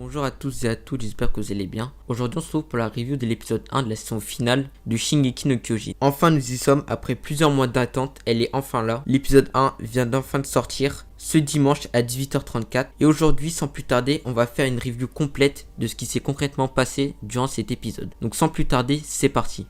Bonjour à tous et à toutes, j'espère que vous allez bien. Aujourd'hui on se retrouve pour la review de l'épisode 1 de la saison finale de Shingeki no Kyojin. Enfin nous y sommes, après plusieurs mois d'attente, elle est enfin là. L'épisode 1 vient d'enfin de sortir ce dimanche à 18h34. Et aujourd'hui, sans plus tarder, on va faire une review complète de ce qui s'est concrètement passé durant cet épisode. Donc sans plus tarder, c'est parti.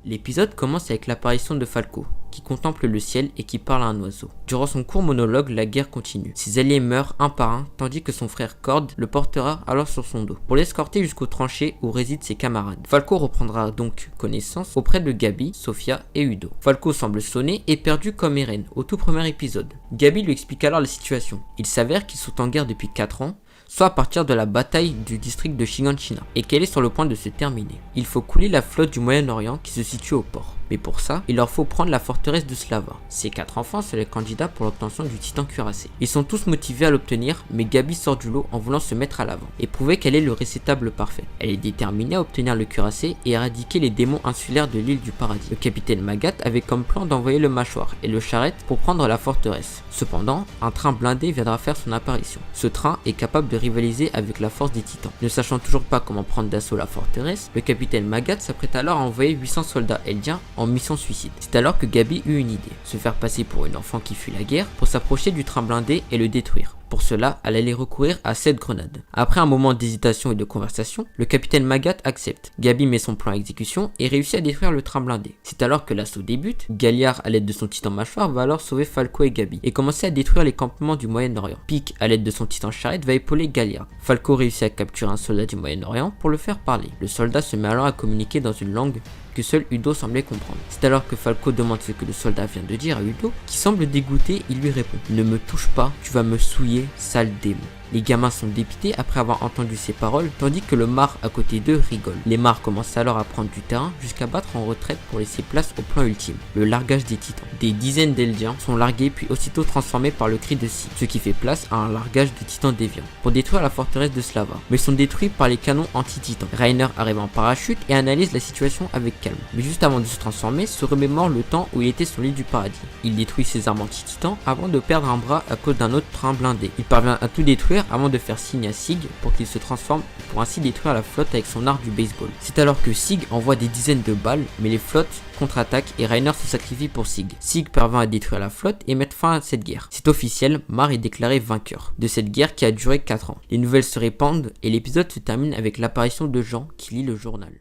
L'épisode commence avec l'apparition de Falco, qui contemple le ciel et qui parle à un oiseau. Durant son court monologue, la guerre continue. Ses alliés meurent un par un, tandis que son frère Cord le portera alors sur son dos, pour l'escorter jusqu'aux tranchées où résident ses camarades. Falco reprendra donc connaissance auprès de Gabi, Sofia et Udo. Falco semble sonné et perdu comme Eren au tout premier épisode. Gabi lui explique alors la situation. Il s'avère qu'ils sont en guerre depuis 4 ans, soit à partir de la bataille du district de Shiganshina, et qu'elle est sur le point de se terminer. Il faut couler la flotte du Moyen-Orient qui se situe au port. Mais pour ça, il leur faut prendre la forteresse de Slava. Ces 4 enfants sont les candidats pour l'obtention du titan cuirassé. Ils sont tous motivés à l'obtenir, mais Gabi sort du lot en voulant se mettre à l'avant et prouver qu'elle est le récéptable parfait. Elle est déterminée à obtenir le cuirassé et éradiquer les démons insulaires de l'île du paradis. Le capitaine Magat avait comme plan d'envoyer le mâchoire et le charrette pour prendre la forteresse. Cependant, un train blindé viendra faire son apparition. Ce train est capable de rivaliser avec la force des titans. Ne sachant toujours pas comment prendre d'assaut la forteresse, le capitaine Magat s'apprête alors à envoyer 800 soldats eldiens en mission suicide. C'est alors que Gabi eut une idée, se faire passer pour une enfant qui fuit la guerre pour s'approcher du train blindé et le détruire. Pour cela, elle allait recourir à 7 grenades. Après un moment d'hésitation et de conversation, le capitaine Magat accepte. Gabi met son plan à exécution et réussit à détruire le train blindé. C'est alors que l'assaut débute. Galliard, à l'aide de son titan mâchoire, va alors sauver Falco et Gabi et commencer à détruire les campements du Moyen-Orient. Pike, à l'aide de son titan charrette, va épauler Galliard. Falco réussit à capturer un soldat du Moyen-Orient pour le faire parler. Le soldat se met alors à communiquer dans une langue que seul Udo semblait comprendre. C'est alors que Falco demande ce que le soldat vient de dire à Udo, qui semble dégoûté. Il lui répond: ne me touche pas, tu vas me souiller, sale démon. Les gamins sont dépités après avoir entendu ces paroles, tandis que le mar à côté d'eux rigole. Les mars commencent alors à prendre du terrain jusqu'à battre en retraite pour laisser place au plan ultime, le largage des titans. Des dizaines d'Eldiens sont largués puis aussitôt transformés par le cri de Sig, ce qui fait place à un largage de titans déviants, pour détruire la forteresse de Slava, mais sont détruits par les canons anti-titans. Reiner arrive en parachute et analyse la situation avec calme, mais juste avant de se transformer, se remémore le temps où il était sur l'île du paradis. Il détruit ses armes anti-titans avant de perdre un bras à cause d'un autre train blindé. Il parvient à tout détruire avant de faire signe à Sig pour qu'il se transforme pour ainsi détruire la flotte avec son arc du baseball. C'est alors que Sig envoie des dizaines de balles, mais les flottes contre-attaquent et Reiner se sacrifie pour Sig. Sig parvient à détruire la flotte et mettre fin à cette guerre. C'est officiel, Mar est déclaré vainqueur de cette guerre qui a duré 4 ans. Les nouvelles se répandent et l'épisode se termine avec l'apparition de Jean qui lit le journal.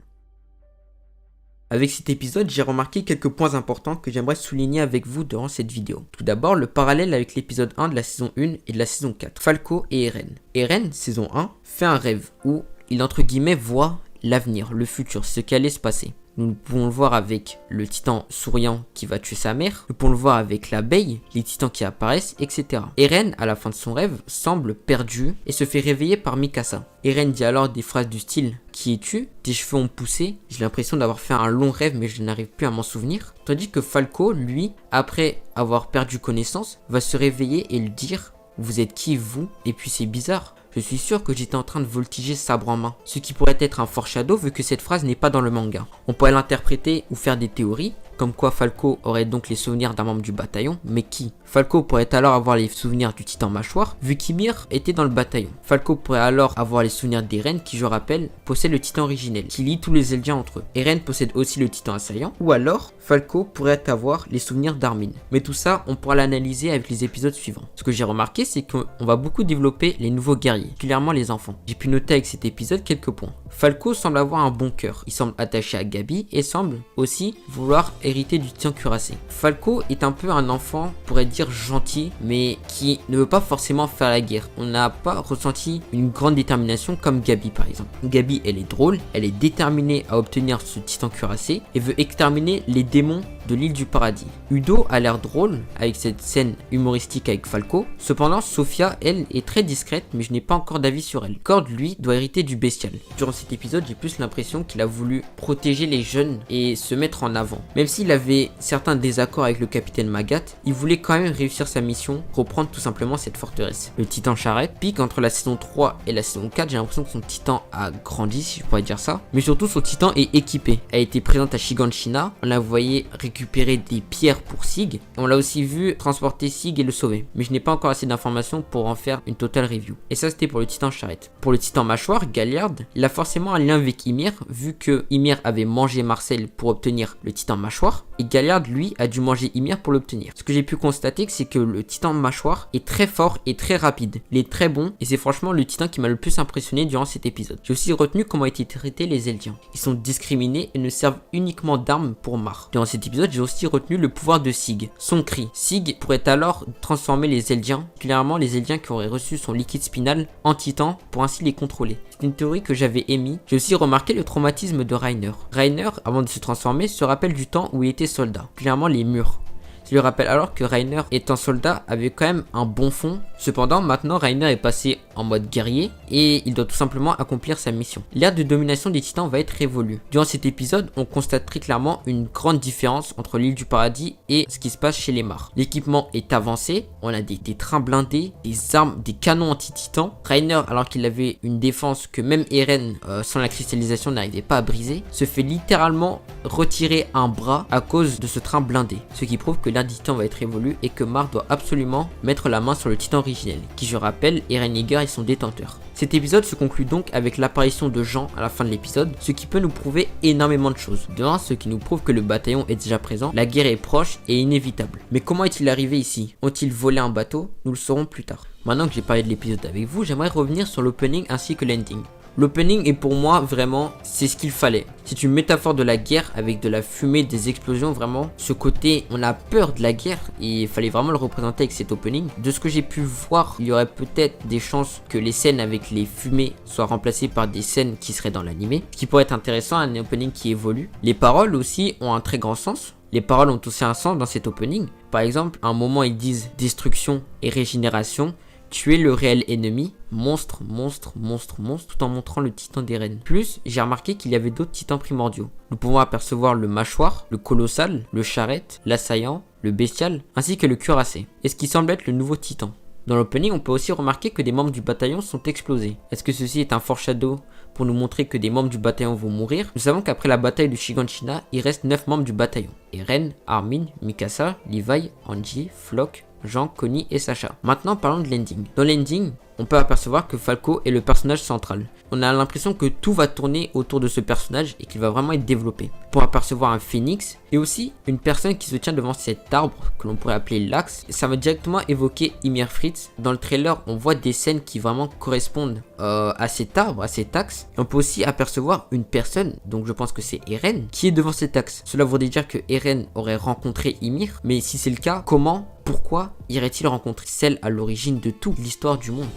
Avec cet épisode, j'ai remarqué quelques points importants que j'aimerais souligner avec vous durant cette vidéo. Tout d'abord, le parallèle avec l'épisode 1 de la saison 1 et de la saison 4. Falco et Eren. Eren, saison 1, fait un rêve où il entre guillemets voit l'avenir, le futur, ce qui allait se passer. Nous pouvons le voir avec le titan souriant qui va tuer sa mère. Nous pouvons le voir avec l'abeille, les titans qui apparaissent, etc. Eren, à la fin de son rêve, semble perdu et se fait réveiller par Mikasa. Eren dit alors des phrases du style « Qui es-tu ? Tes cheveux ont poussé. J'ai l'impression d'avoir fait un long rêve mais je n'arrive plus à m'en souvenir. » Tandis que Falco, lui, après avoir perdu connaissance, va se réveiller et lui dire « Vous êtes qui vous ?» Et puis c'est bizarre. Je suis sûr que j'étais en train de voltiger sabre en main. Ce qui pourrait être un foreshadow vu que cette phrase n'est pas dans le manga. On pourrait l'interpréter ou faire des théories, comme quoi Falco aurait donc les souvenirs d'un membre du bataillon, mais qui ? Falco pourrait alors avoir les souvenirs du titan mâchoire, vu qu'Ymir était dans le bataillon. Falco pourrait alors avoir les souvenirs d'Eren, qui je rappelle, possède le titan originel, qui lie tous les Eldiens entre eux. Eren possède aussi le titan assaillant, ou alors Falco pourrait avoir les souvenirs d'Armin. Mais tout ça, on pourra l'analyser avec les épisodes suivants. Ce que j'ai remarqué, c'est qu'on va beaucoup développer les nouveaux guerriers, particulièrement les enfants. J'ai pu noter avec cet épisode quelques points. Falco semble avoir un bon cœur, il semble attaché à Gabi et semble aussi vouloir hériter du titan cuirassé. Falco est un peu un enfant, on pourrait dire gentil, mais qui ne veut pas forcément faire la guerre. On n'a pas ressenti une grande détermination comme Gabi par exemple. Gabi, elle est drôle, elle est déterminée à obtenir ce titan cuirassé et veut exterminer les démons de l'île du paradis. Udo a l'air drôle avec cette scène humoristique avec Falco. Cependant, Sofia, elle, est très discrète, mais je n'ai pas encore d'avis sur elle. Cord, lui, doit hériter du bestial. Durant cet épisode, j'ai plus l'impression qu'il a voulu protéger les jeunes et se mettre en avant. Même s'il avait certains désaccords avec le capitaine Magat, il voulait quand même réussir sa mission, reprendre tout simplement cette forteresse. Le titan charrette pique entre la saison 3 et la saison 4, j'ai l'impression que son titan a grandi, si je pourrais dire ça. Mais surtout, son titan est équipé. Elle a été présente à Shiganshina, on la voyait récupérer récupérer des pierres pour Sig. On l'a aussi vu transporter Sig et le sauver. Mais je n'ai pas encore assez d'informations pour en faire une totale review. Et ça c'était pour le titan charrette. Pour le titan mâchoire, Galliard, il a forcément un lien avec Ymir, vu que Ymir avait mangé Marcel pour obtenir le titan mâchoire. Et Galliard, lui, a dû manger Ymir pour l'obtenir. Ce que j'ai pu constater, c'est que le titan mâchoire est très fort et très rapide. Il est très bon et c'est franchement le titan qui m'a le plus impressionné durant cet épisode. J'ai aussi retenu comment étaient traités les Eldiens. Ils sont discriminés et ne servent uniquement d'armes pour Mar. Durant cet épisode, j'ai aussi retenu le pouvoir de Sig, son cri. Sig pourrait alors transformer les Eldiens, particulièrement les Eldiens qui auraient reçu son liquide spinal en titan pour ainsi les contrôler. C'est une théorie que j'avais émise. J'ai aussi remarqué le traumatisme de Reiner. Reiner, avant de se transformer, se rappelle du temps où il était soldat, particulièrement les murs. Je lui rappelle alors que Reiner, étant soldat, avait quand même un bon fond. Cependant, maintenant, Reiner est passé en mode guerrier et il doit tout simplement accomplir sa mission. L'ère de domination des titans va être révolue. Durant cet épisode, on constate très clairement une grande différence entre l'île du paradis et ce qui se passe chez les Mar. L'équipement est avancé, on a des trains blindés, des armes, des canons anti-titans. Reiner, alors qu'il avait une défense que même Eren, sans la cristallisation, n'arrivait pas à briser, se fait littéralement retirer un bras à cause de ce train blindé. Ce qui prouve que l'ère des titans va être révolue et que Mar doit absolument mettre la main sur le titan originel, qui je rappelle, Eren Yeager est son détenteur. Cet épisode se conclut donc avec l'apparition de Jean à la fin de l'épisode, ce qui peut nous prouver énormément de choses. De un, ce qui nous prouve que le bataillon est déjà présent, la guerre est proche et inévitable. Mais comment est-il arrivé ici? Ont-ils volé un bateau? Nous le saurons plus tard. Maintenant que j'ai parlé de l'épisode avec vous, j'aimerais revenir sur l'opening ainsi que l'ending. L'opening est pour moi vraiment, c'est ce qu'il fallait. C'est une métaphore de la guerre avec de la fumée, des explosions, vraiment. Ce côté, on a peur de la guerre et il fallait vraiment le représenter avec cet opening. De ce que j'ai pu voir, il y aurait peut-être des chances que les scènes avec les fumées soient remplacées par des scènes qui seraient dans l'animé. Ce qui pourrait être intéressant, un opening qui évolue. Les paroles aussi ont un très grand sens. Les paroles ont aussi un sens dans cet opening. Par exemple, à un moment ils disent destruction et régénération. Tuer le réel ennemi, monstre, monstre, monstre, monstre, tout en montrant le titan d'Eren. Plus, j'ai remarqué qu'il y avait d'autres titans primordiaux. Nous pouvons apercevoir le mâchoire, le colossal, le charrette, l'assaillant, le bestial, ainsi que le cuirassé. Et ce qui semble être le nouveau titan. Dans l'opening, on peut aussi remarquer que des membres du bataillon sont explosés. Est-ce que ceci est un foreshadow pour nous montrer que des membres du bataillon vont mourir? Nous savons qu'après la bataille de Shiganshina, il reste 9 membres du bataillon. Eren, Armin, Mikasa, Levi, Angie, Floch, Jean, Connie et Sacha. Maintenant parlons de l'ending. Dans l'ending, on peut apercevoir que Falco est le personnage central. On a l'impression que tout va tourner autour de ce personnage et qu'il va vraiment être développé. Pour apercevoir un phoenix et aussi une personne qui se tient devant cet arbre que l'on pourrait appeler l'axe. Ça va directement évoquer Ymir Fritz. Dans le trailer, on voit des scènes qui vraiment correspondent à cet arbre, à cet axe. Et on peut aussi apercevoir une personne, donc je pense que c'est Eren, qui est devant cet axe. Cela voudrait dire que Eren aurait rencontré Ymir. Mais si c'est le cas, comment, pourquoi irait-il rencontrer celle à l'origine de toute l'histoire du monde?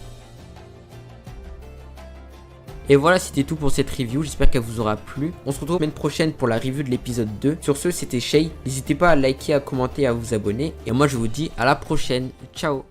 Et voilà, c'était tout pour cette review, j'espère qu'elle vous aura plu. On se retrouve la semaine prochaine pour la review de l'épisode 2. Sur ce, c'était Shay. N'hésitez pas à liker, à commenter, à vous abonner. Et moi, je vous dis à la prochaine. Ciao.